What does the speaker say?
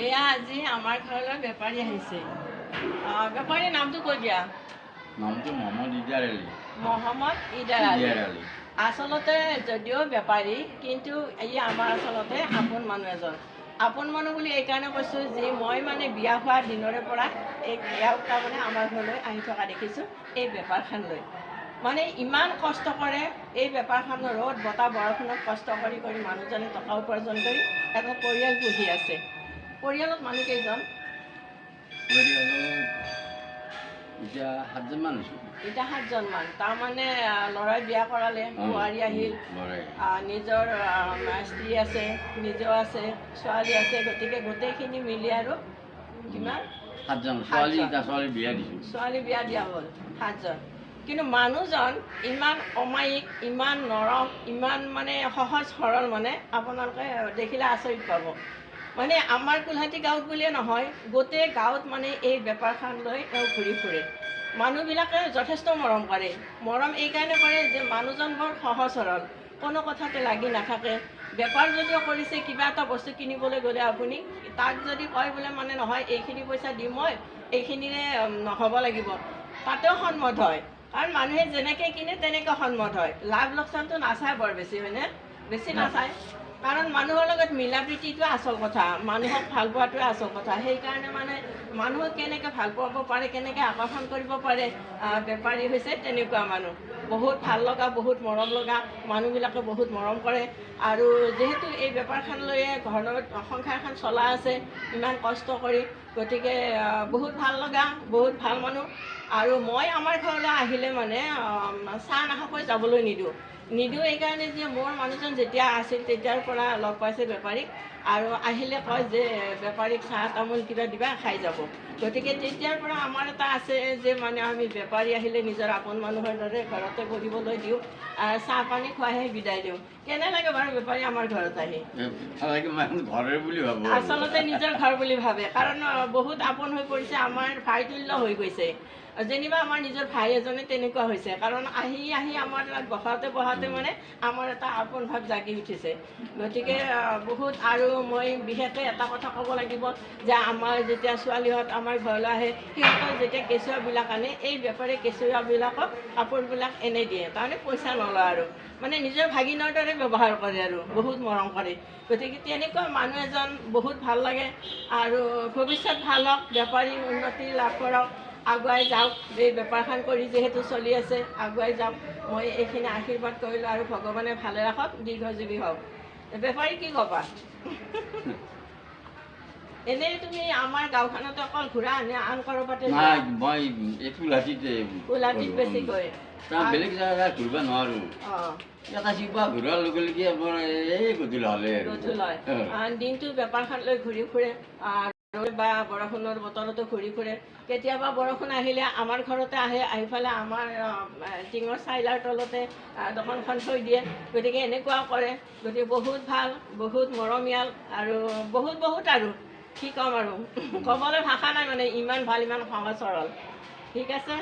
এয়া আজি আমাৰ ঘৰলৈ বেপাৰী আহিছে। বেপাৰীৰ নামটো কৈ দিয়া। নামটো মহম্মদ ইদাৰ আলী। মহম্মদ ইদাৰ আলী। আচলতে যদিও বেপাৰী, কিন্তু ই আমাৰ আচলতে আপোন মানুহ এজন। আপোন মানুহ বুলি এইকাৰণে কৈছোঁ যে মই মানে বিয়া হোৱা দিনৰে পৰা ইয়াক তাৰমানে আমাৰ ঘৰলৈ আহি থকা দেখিছোঁ এই বেপাৰখন লৈ। মানে ইমান কষ্ট কৰে এই বেপাৰখন, ৰ'দ বতাহ বৰষুণত কষ্ট কৰি কৰি মানুহজনে টকা উপাৰ্জন কৰি এটা পৰিয়াল পুহি আছে। পৰিয়ালত মানুহ কেইজন? এতিয়া 7জন মান হৈছোঁ। এতিয়া 7জন মান। তাৰমানে ল'ৰাই বিয়া কৰালে, বোৱাৰী আহিল, নিজৰ স্ত্ৰী আছে, নিজেও আছে, ছোৱালী আছে, গতিকে গোটেইখিনি মিলি আৰু কিমান? 7জন। ছোৱালী বিয়া দিছোঁ। ছোৱালী বিয়া দিয়া হ'ল 7জন। কিন্তু মানুহজন ইমান অমায়িক, ইমান নৰম, ইমান মানে সহজ সৰল, মানে আপোনালোকে দেখিলে আচৰিত পাব। মানে আমাৰ কোলহাটী গাঁৱত বুলিয়ে নহয়, গোটেই গাঁৱত মানে এই বেপাৰখন লৈ তেওঁ ঘূৰি ফুৰে। মানুহবিলাকে যথেষ্ট মৰম কৰে। মৰম এইকাৰণে কৰে যে মানুহজন বৰ সহজ সৰল, কোনো কথাতে লাগি নাথাকে। বেপাৰ যদিও কৰিছে, কিবা এটা বস্তু কিনিবলৈ গ'লে আপুনি তাক যদি কয় বোলে মানে নহয় এইখিনি পইচা দিম মই, এইখিনিৰে নহ'ব লাগিব, তাতেও সন্মত হয়। কাৰণ মানুহে যেনেকৈ কিনে তেনেকৈ সন্মত হয়। লাভ লোকচানটো নাচায় বৰ বেছি, হয়নে? বেছি নাচায়। কাৰণ মানুহৰ লগত মিলা প্ৰীতিটোৱে আচল কথা, মানুহক ভাল পোৱাটোৱে আচল কথা। সেইকাৰণে মানে মানুহক কেনেকৈ ভাল পাব পাৰে, কেনেকৈ আকৰ্ষণ কৰিব পাৰে, বেপাৰী হৈছে তেনেকুৱা মানুহ। বহুত ভাল লগা, বহুত মৰম লগা, মানুহবিলাকে বহুত মৰম কৰে। আৰু যিহেতু এই বেপাৰখন লৈয়ে ঘৰত সংসাৰখন চলা আছে ইমান কষ্ট কৰি, গতিকে বহুত ভাল লগা, বহুত ভাল মানুহ। আৰু মই আমাৰ ঘৰলৈ আহিলে মানে চাহ নাখাকৈ যাবলৈ নিদিওঁ এইকাৰণে যে মোৰ মানুহজন যেতিয়া আছিল তেতিয়াৰ পৰা লগ পাইছে বেপাৰীক, আৰু আহিলে কয় যে বেপাৰীক চাহ তামোল কিবা দিবা, খাই যাব। গতিকে তেতিয়াৰ পৰা আমাৰ এটা আছে যে মানে আমি বেপাৰী আহিলে নিজৰ আপোন মানুহৰ দৰে ঘৰতে বহিবলৈ দিওঁ, চাহ পানী খুৱাইহে বিদায় দিওঁ। কেনে লাগে বাৰু বেপাৰী আমাৰ ঘৰত আহি? আচলতে নিজৰ ঘৰ বুলি ভাবে, কাৰণ বহুত আপোন হৈ পৰিছে, আমাৰ ভাইতুল্য হৈ গৈছে। যেনিবা আমাৰ নিজৰ ভাই এজনে তেনেকুৱা হৈছে, কাৰণ আহি আহি আমাৰ তাত বহাওঁতে মানে আমাৰ এটা আপোন ভাৱ জাগি উঠিছে। গতিকে বহুত, আৰু মই বিশেষকৈ এটা কথা ক'ব লাগিব যে আমাৰ যেতিয়া ছোৱালীহঁত আমাৰ ঘৰলৈ আহে, সিহঁতৰ যেতিয়া কেঁচুৱাবিলাক আনে, এই বেপাৰী কেঁচুৱাবিলাকক কাপোৰবিলাক এনেই দিয়ে, তাৰমানে পইচা নলয় আৰু মানে নিজৰ ভাগিনৰ দৰে ব্যৱহাৰ কৰে আৰু বহুত মৰম কৰে। গতিকে তেনেকুৱা মানুহ এজন বহুত ভাল লাগে। আৰু ভৱিষ্যত ভাল হওক, বেপাৰী উন্নতি লাভ কৰক, আগুৱাই যাওক। এই বেপাৰখন কৰি যিহেতু চলি আছে, আগুৱাই যাওক, মই এইখিনি আশীৰ্বাদ কৰিলোঁ। আৰু ভগৱানে ভালে ৰাখক, দীৰ্ঘজীৱী হওক। বেপাৰী কি ক'বা? এনেই তুমি আমাৰ গাঁওখনতে অকল ঘূৰা নে আন ক'ৰবাতে? কোলহাটীত বেছিকৈ। বেলেগ জেগা ঘূৰিব নোৱাৰোঁ। এটা চিপা ঘূৰাৰ লগে লগে আপোনাৰ এই গধূলি হ'লে দিনটো বেপাৰখন লৈ ঘূৰি ফুৰে, বা বৰষুণৰ বতৰতো ঘূৰি ফুৰে। কেতিয়াবা বৰষুণ আহিলে আমাৰ ঘৰতে আহে, আহি পেলাই আমাৰ টিঙৰ চাইলাৰ তলতে দোকানখন থৈ দিয়ে। গতিকে এনেকুৱাও কৰে। গতিকে বহুত ভাল, বহুত মৰমীয়াল, আৰু বহুত আৰু কি ক'ম আৰু ক'বলৈ ভাষা নাই, মানে ইমান ভাল, ইমান সহজ সৰল। ঠিক আছে।